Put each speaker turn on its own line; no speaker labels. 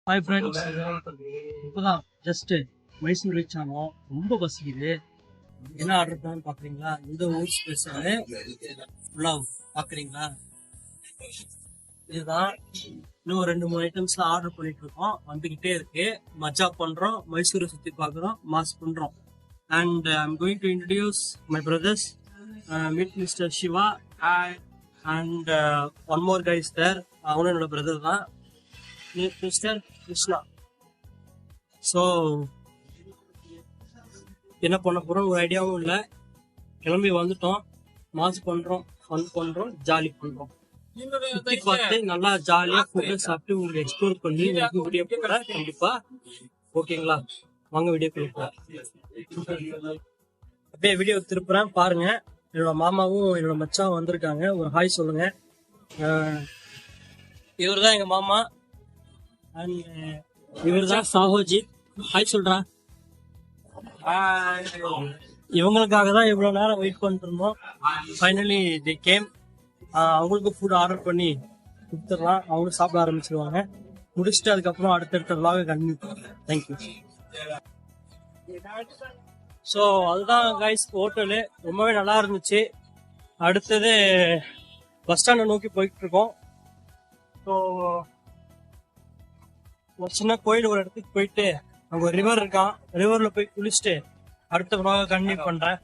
Hi friends, இப்போதான் just Mysore reach ஆனோம். ரொம்ப பசிக்குது. என்ன ஆர்டர் பண்ணு பார்க்குறீங்களா? இந்த ஊர் ஸ்பெஷலு புலாவ் பார்க்குறீங்களா? இதுதான். இன்னும் 2-3 ஐட்டம்ஸ்லாம் ஆர்டர் பண்ணிட்டு இருக்கோம். வந்துக்கிட்டே இருக்கு. மஜா பண்ணுறோம், மைசூரை சுற்றி பார்க்குறோம், மாஸ் பண்ணுறோம். And I am going to introduce my brothers. Meet mister Siva and one more guys there. அவனும் என்னோட பிரதர் தான், மிஸ்டர் கிருஷ்ணா. ஸோ என்ன பண்ண போகிறோம் ஒரு ஐடியாவும் இல்லை. கிளம்பி வந்துட்டோம், மாஸ் பண்ணுறோம், ஃபன் பண்ணுறோம், ஜாலி பண்ணுறோம். சுற்றி பார்த்து நல்லா ஜாலியாக ஃபுட்டை சாப்பிட்டு உங்களுக்கு எக்ஸ்ப்ளோர் பண்ணி உங்களுக்கு வீடியோ போடுறேன் கண்டிப்பாக. ஓகேங்களா? வாங்க வீடியோ போடுறேன். அப்படியே வீடியோ திருப்புறேன் பாருங்க. என்னோட மாமாவும் என்னோட மச்சாவும் வந்திருக்காங்க. ஒரு ஹாய் சொல்லுங்க. இவர் தான் எங்கள் மாமா. அண்ட் இவர் தான் சாஹோஜித். ஹாய் சொல்றா. இவங்களுக்காக தான் இவ்வளோ நேரம் வெயிட் பண்ணிட்டு இருந்தோம். Finally the game. அவங்களுக்கு ஃபுட் ஆர்டர் பண்ணி கொடுத்துடலாம். அவங்களும் சாப்பிட ஆரம்பிச்சிருவாங்க. முடிச்சுட்டு அதுக்கப்புறம் அடுத்தடுத்த vlog கண்டினியூ பண்ணுறேன். தேங்க்யூ. ஸோ அதுதான் கைஸ் ஹோட்டலு. ரொம்பவே நல்லா இருந்துச்சு. அடுத்தது பஸ் ஸ்டாண்டை நோக்கி போயிட்டு இருக்கோம். ஸோ ஒரு சின்ன கோயில் ஒரு இடத்துக்கு போயிட்டு அங்க ஒரு ரிவர் இருக்கான். ரிவர்ல போய் குளிச்சுட்டு அடுத்த vlog கண்டினியூ பண்றேன்.